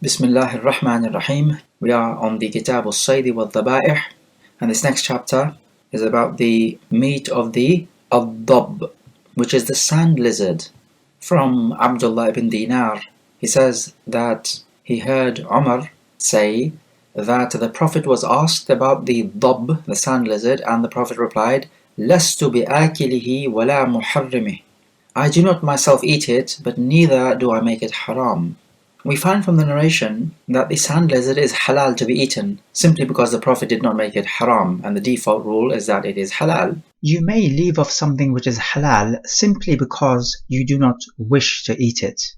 Bismillahir Rahmanir Rahim. We are on the Kitab al-Sayd wa Dhabaa'ih, and this next chapter is about the meat of the Ad-Dab, which is the sand lizard. From Abdullah ibn Dinar, he says that he heard Umar say that the Prophet was asked about the Dab, the sand lizard, and the Prophet replied, "Lastu bi'akilihi wala muharrimih." I do not myself eat it, but neither do I make it haram. We find from the narration that the sand lizard is halal to be eaten, simply because the Prophet did not make it haram, and the default rule is that it is halal. You may leave off something which is halal simply because you do not wish to eat it.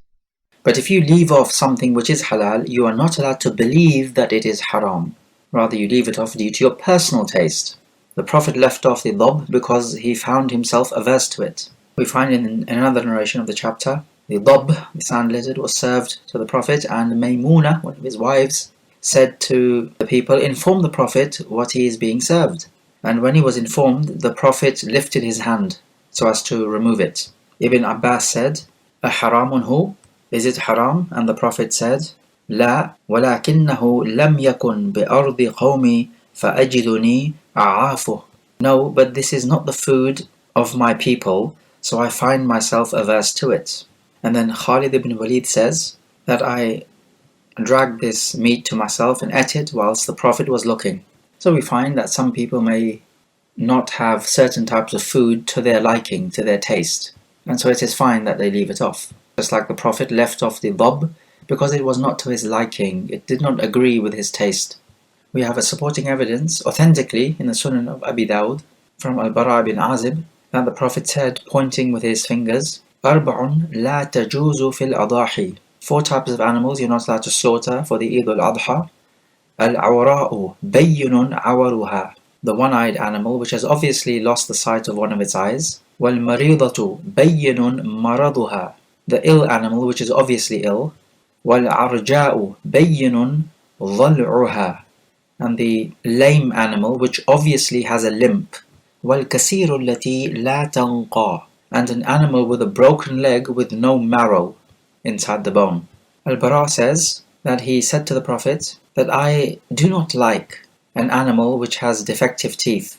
But if you leave off something which is halal, you are not allowed to believe that it is haram. Rather, you leave it off due to your personal taste. The Prophet left off the dab because he found himself averse to it. We find in another narration of the chapter, the dab, the sand lizard, was served to the Prophet, and Maymuna, one of his wives, said to the people, "Inform the Prophet what he is being served." And when he was informed, the Prophet lifted his hand so as to remove it. Ibn Abbas said, "Aharamun hu? Is it haram?" And the Prophet said, "La, ولكنه لم يكن بأرض قومي فأجدني أعافه." No, but this is not the food of my people, so I find myself averse to it. And then Khalid ibn Walid says that I dragged this meat to myself and ate it whilst the Prophet was looking. So we find that some people may not have certain types of food to their liking, to their taste. And so it is fine that they leave it off. Just like the Prophet left off the dab because it was not to his liking, it did not agree with his taste. We have a supporting evidence authentically in the Sunan of Abi Dawud from Al-Bara bin Azib that the Prophet said, pointing with his fingers, أربع لا تجوز في الأضاحي. 4 types of animals you're not allowed to slaughter for the Eid al-Adha. العوراء بين عورها, the one-eyed animal which has obviously lost the sight of one of its eyes. والمريضة بين مرضها, the ill animal which is obviously ill. والعرجاء بين ضلعها, and the lame animal which obviously has a limp. والكسير التي لا تنقى, and an animal with a broken leg with no marrow inside the bone. Al-Bara says that he said to the Prophet that I do not like an animal which has defective teeth.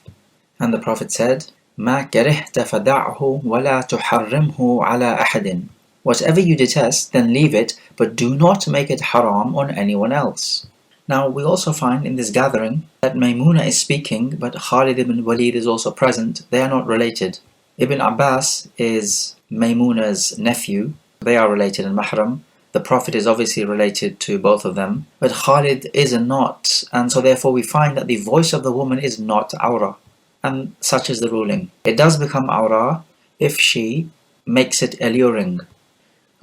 And the Prophet said, مَا كَرِهْتَ فَدَعْهُ وَلَا تُحَرِّمْهُ عَلَى أَحَدٍ. Whatever you detest, then leave it, but do not make it haram on anyone else. Now we also find in this gathering that Maymuna is speaking, but Khalid ibn Walid is also present. They are not related. Ibn Abbas is Maymuna's nephew. They are related in mahram. The Prophet is obviously related to both of them, but Khalid is not, and so therefore we find that the voice of the woman is not awra, and such is the ruling. It does become awra if she makes it alluring.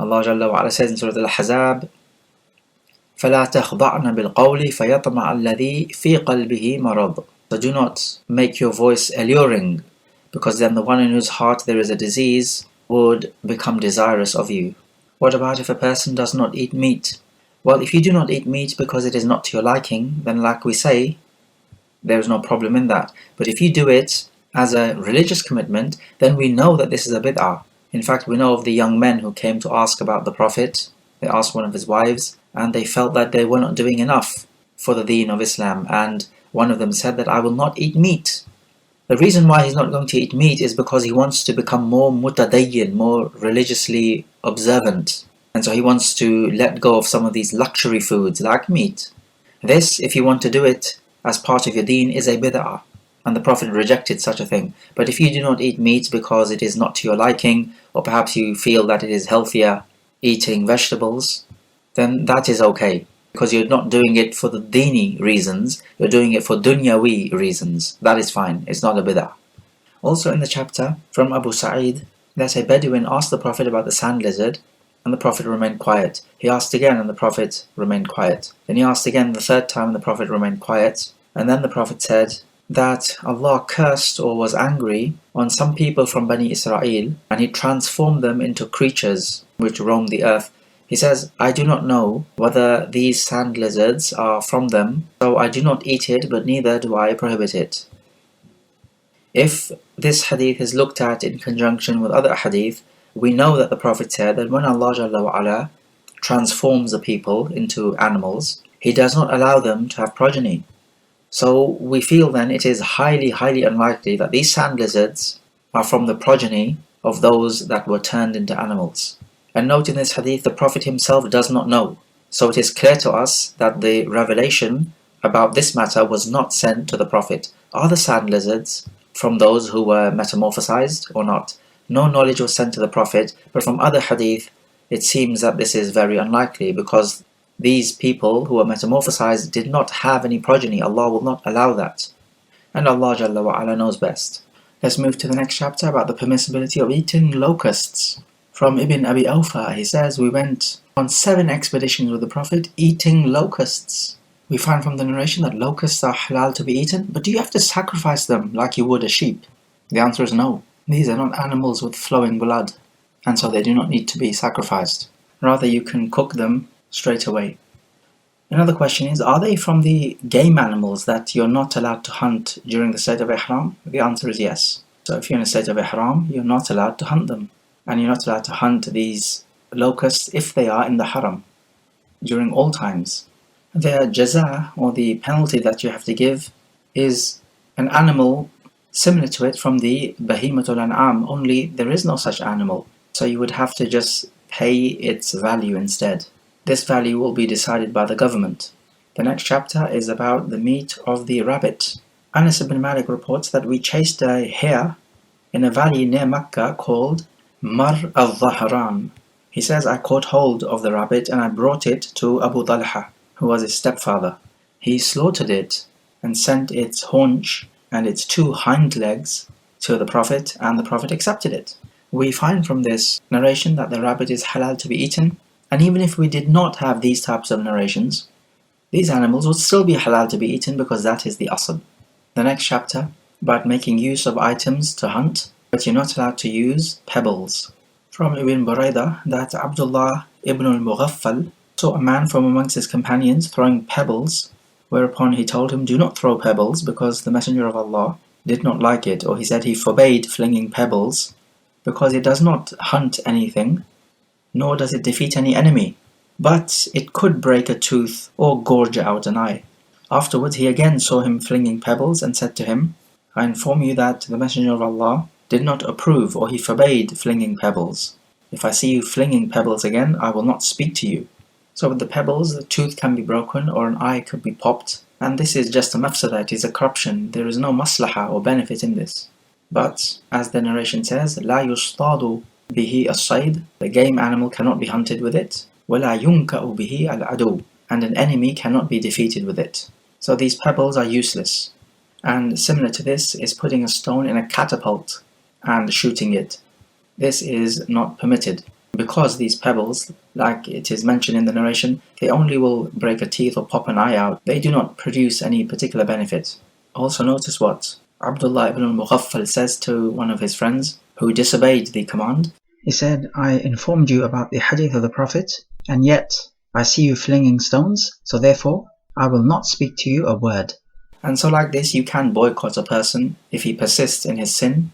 Allah Jalla wa Ala says in Surah Al-Ahzab, فَلَا تَخْضَعْنَ بِالْقَوْلِ فَيَطْمَعَ الَّذِي فِي قَلْبِهِ مَرَضٌ. So do not make your voice alluring, because then the one in whose heart there is a disease would become desirous of you. What about if a person does not eat meat? Well, if you do not eat meat because it is not to your liking, then like we say, there is no problem in that. But if you do it as a religious commitment, then we know that this is a bid'ah. In fact, we know of the young men who came to ask about the Prophet. They asked one of his wives, and they felt that they were not doing enough for the deen of Islam. And one of them said that I will not eat meat. The reason why he's not going to eat meat is because he wants to become more mutadayyin, more religiously observant. And so he wants to let go of some of these luxury foods like meat. This, if you want to do it as part of your deen, is a bid'ah. And the Prophet rejected such a thing. But if you do not eat meat because it is not to your liking, or perhaps you feel that it is healthier eating vegetables, then that is okay. Because you're not doing it for the dini reasons, you're doing it for dunyawi reasons. That is fine, it's not a bid'ah. Also in the chapter from Abu Sa'id, that a Bedouin asked the Prophet about the sand lizard, and the Prophet remained quiet. He asked again, and the Prophet remained quiet. Then he asked again the 3rd time, and the Prophet remained quiet. And then the Prophet said that Allah cursed or was angry on some people from Bani Israel, and He transformed them into creatures which roam the earth. He says, I do not know whether these sand lizards are from them, so I do not eat it, but neither do I prohibit it. If this hadith is looked at in conjunction with other hadith, we know that the Prophet said that when Allah Jalla wa Ala transforms the people into animals, He does not allow them to have progeny. So we feel then it is highly, highly unlikely that these sand lizards are from the progeny of those that were turned into animals. And note in this hadith, the Prophet himself does not know. So it is clear to us that the revelation about this matter was not sent to the Prophet. Are the sand lizards from those who were metamorphosized or not? No knowledge was sent to the Prophet, but from other hadith, it seems that this is very unlikely because these people who were metamorphosized did not have any progeny. Allah will not allow that. And Allah Jalla wa Ala knows best. Let's move to the next chapter about the permissibility of eating locusts. From Ibn Abi Awfa, he says, we went on 7 expeditions with the Prophet eating locusts. We find from the narration that locusts are halal to be eaten, but do you have to sacrifice them like you would a sheep? The answer is no. These are not animals with flowing blood, and so they do not need to be sacrificed. Rather, you can cook them straight away. Another question is, are they from the game animals that you're not allowed to hunt during the state of ihram? The answer is yes. So if you're in a state of ihram, you're not allowed to hunt them. And you're not allowed to hunt these locusts if they are in the haram during all times. Their jaza, or the penalty that you have to give, is an animal similar to it from the bahimatul an'am, only there is no such animal. So you would have to just pay its value instead. This value will be decided by the government. The next chapter is about the meat of the rabbit. Anas ibn Malik reports that we chased a hare in a valley near Mecca called Mar al-Dhahran. He says, I caught hold of the rabbit and I brought it to Abu Talha, who was his stepfather. He slaughtered it and sent its haunch and its 2 hind legs to the Prophet, and the Prophet accepted it. We find from this narration that the rabbit is halal to be eaten. And even if we did not have these types of narrations, these animals would still be halal to be eaten because that is the asl. The next chapter, about making use of items to hunt, but you're not allowed to use pebbles. From Ibn Buraidah, that Abdullah ibn al-Mughaffal saw a man from amongst his companions throwing pebbles, whereupon he told him, do not throw pebbles, because the Messenger of Allah did not like it, or he said he forbade flinging pebbles, because it does not hunt anything, nor does it defeat any enemy, but it could break a tooth or gorge out an eye. Afterwards he again saw him flinging pebbles and said to him, I inform you that the Messenger of Allah did not approve, or he forbade flinging pebbles. If I see you flinging pebbles again, I will not speak to you. So with the pebbles, the tooth can be broken or an eye could be popped, and this is just a mafsada, it is a corruption. There is no maslaha or benefit in this. But, as the narration says, لا يصطاد به الصيد, the game animal cannot be hunted with it. ولا ينكأ به العدو, and an enemy cannot be defeated with it. So these pebbles are useless. And similar to this is putting a stone in a catapult and shooting it. This is not permitted, because these pebbles, like it is mentioned in the narration, they only will break a teeth or pop an eye out. They do not produce any particular benefit. Also notice what Abdullah ibn al-Mughaffal says to one of his friends who disobeyed the command. He said, I informed you about the hadith of the Prophet, and yet I see you flinging stones, so therefore I will not speak to you a word. And so like this, you can boycott a person if he persists in his sin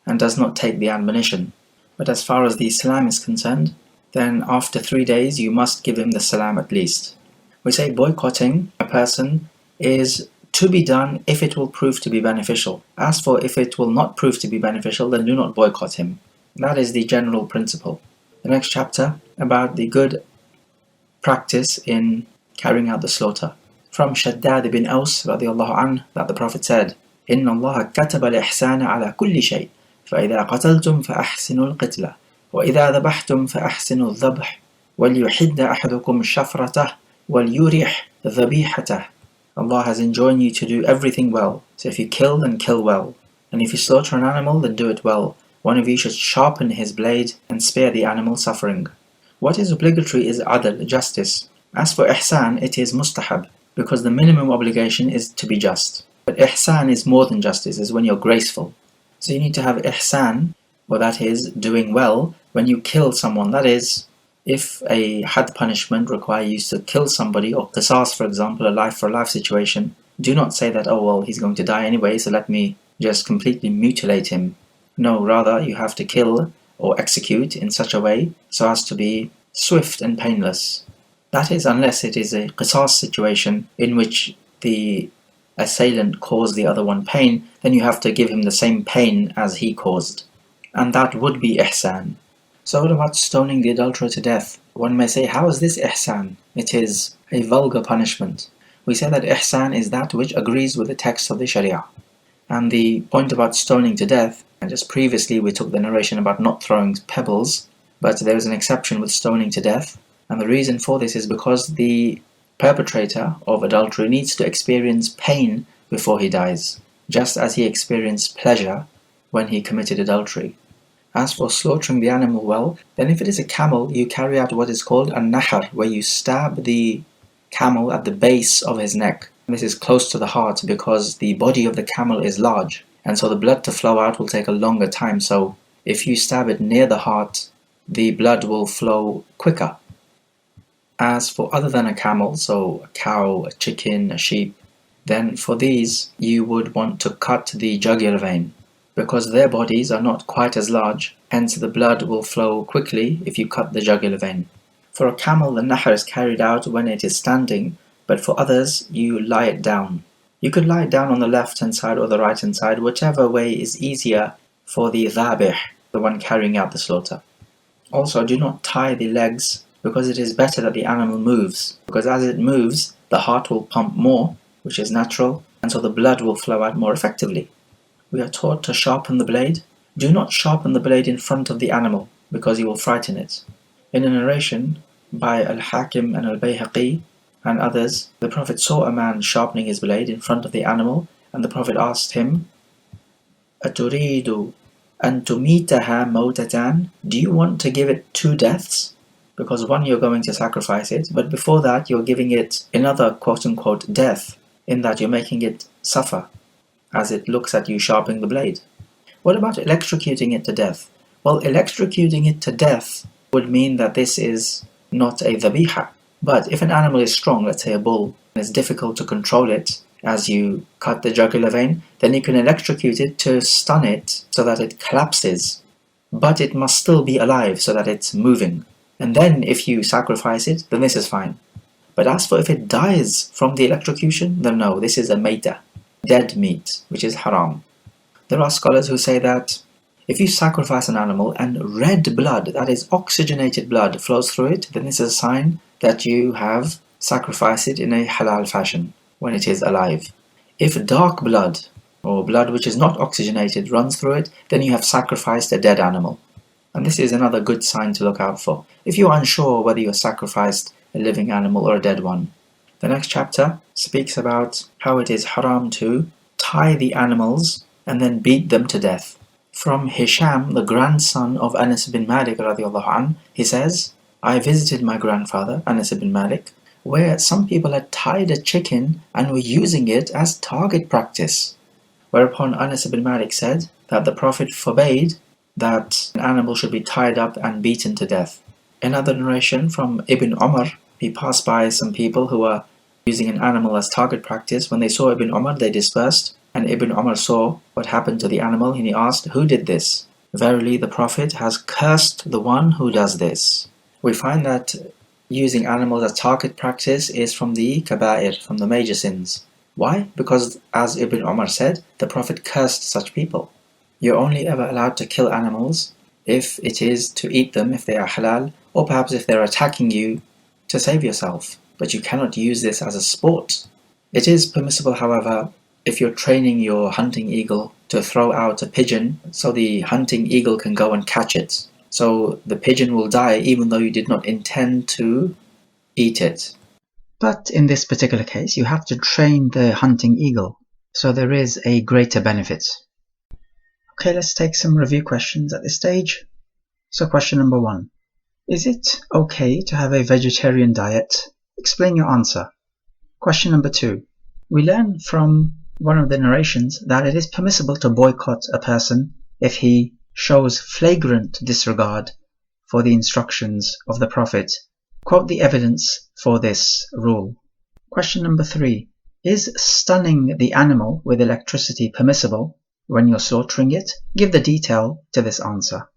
and does not take the admonition. But as far as the salam is concerned, then after 3 days you must give him the salam at least. We say boycotting a person is to be done if it will prove to be beneficial. As for if it will not prove to be beneficial, then do not boycott him. That is the general principle. The next chapter about the good practice in carrying out the slaughter. From Shaddad ibn Aus radiallahu anh, that the Prophet said, إِنَّ اللَّهَ كَتَبَ الْإِحْسَانَ عَلَى كُلِّ شَيْءٍ فَإِذَا قَتَلْتُمْ فَأَحْسِنُوا الْقِتْلَةَ وَإِذَا ذَبَحْتُمْ فَأَحْسِنُوا الذَّبْحَ وَلْيُحِدَّ أَحَدُكُمْ شَفْرَتَهُ وَلْيُرِحْ ذَبِيحَتَهُ. Allah has enjoined you to do everything well. So if you kill, then kill well. And if you slaughter an animal, then do it well. One of you should sharpen his blade and spare the animal suffering. What is obligatory is adl, justice. As for ihsan, it is mustahab, because the minimum obligation is to be just. But ihsan is more than justice, is when you're graceful. So you need to have ihsan, or that is doing well, when you kill someone. That is, if a had punishment requires you to kill somebody, or qisas, for example, a life for life situation, do not say that, oh well, he's going to die anyway, so let me just completely mutilate him. No, rather you have to kill or execute in such a way so as to be swift and painless. That is, unless it is a qisas situation in which the assailant caused the other one pain, then you have to give him the same pain as he caused. And that would be ihsan. So what about stoning the adulterer to death? One may say, how is this ihsan? It is a vulgar punishment. We say that ihsan is that which agrees with the text of the Sharia. And the point about stoning to death, and just previously we took the narration about not throwing pebbles, but there is an exception with stoning to death. And the reason for this is because the perpetrator of adultery needs to experience pain before he dies, just as he experienced pleasure when he committed adultery. As for slaughtering the animal well, then if it is a camel, you carry out what is called a nahar, where you stab the camel at the base of his neck. This is close to the heart because the body of the camel is large, and so the blood to flow out will take a longer time. So if you stab it near the heart, the blood will flow quicker. As for other than a camel, so a cow, a chicken, a sheep, then for these you would want to cut the jugular vein, because their bodies are not quite as large, hence the blood will flow quickly if you cut the jugular vein. For a camel, the nahar is carried out when it is standing, but for others, you lie it down. You could lie it down on the left-hand side or the right-hand side, whichever way is easier for the dhabaa'ih, the one carrying out the slaughter. Also, do not tie the legs, because it is better that the animal moves, because as it moves, the heart will pump more, which is natural, and so the blood will flow out more effectively. We are taught to sharpen the blade. Do not sharpen the blade in front of the animal, because you will frighten it. In a narration by Al-Hakim and Al-Bayhaqi and others, the Prophet saw a man sharpening his blade in front of the animal, and the Prophet asked him, "Aturidu an tumitaha mautatan?" Do you want to give it 2 deaths? Because one, you're going to sacrifice it, but before that you're giving it another quote-unquote death, in that you're making it suffer as it looks at you sharpening the blade. What about electrocuting it to death? Well, electrocuting it to death would mean that this is not a dhabiha. But if an animal is strong, let's say a bull, and it's difficult to control it as you cut the jugular vein, then you can electrocute it to stun it so that it collapses. But it must still be alive so that it's moving. And then if you sacrifice it, then this is fine. But as for if it dies from the electrocution, then no, this is a maita, dead meat, which is haram. There are scholars who say that if you sacrifice an animal and red blood, that is oxygenated blood, flows through it, then this is a sign that you have sacrificed it in a halal fashion when it is alive. If dark blood, or blood which is not oxygenated, runs through it, then you have sacrificed a dead animal. And this is another good sign to look out for, if you are unsure whether you have sacrificed a living animal or a dead one. The next chapter speaks about how it is haram to tie the animals and then beat them to death. From Hisham, the grandson of Anas bin Malik radiallahu anh, he says, "I visited my grandfather, Anas bin Malik, where some people had tied a chicken and were using it as target practice." Whereupon Anas bin Malik said that the Prophet forbade that an animal should be tied up and beaten to death. Another narration from Ibn Umar, he passed by some people who were using an animal as target practice. When they saw Ibn Umar, they dispersed, and Ibn Umar saw what happened to the animal, and he asked, "Who did this?" "Verily, the Prophet has cursed the one who does this." We find that using animals as target practice is from the kaba'ir, from the major sins. Why? Because, as Ibn Umar said, the Prophet cursed such people. You're only ever allowed to kill animals if it is to eat them, if they are halal, or perhaps if they're attacking you to save yourself. But you cannot use this as a sport. It is permissible, however, if you're training your hunting eagle to throw out a pigeon so the hunting eagle can go and catch it. So the pigeon will die even though you did not intend to eat it. But in this particular case, you have to train the hunting eagle, so there is a greater benefit. Okay, let's take some review questions at this stage. So question number 1. Is it okay to have a vegetarian diet? Explain your answer. Question number 2. We learn from one of the narrations that it is permissible to boycott a person if he shows flagrant disregard for the instructions of the Prophet. Quote the evidence for this rule. Question number 3. Is stunning the animal with electricity permissible when you're slaughtering it? Give the detail to this answer.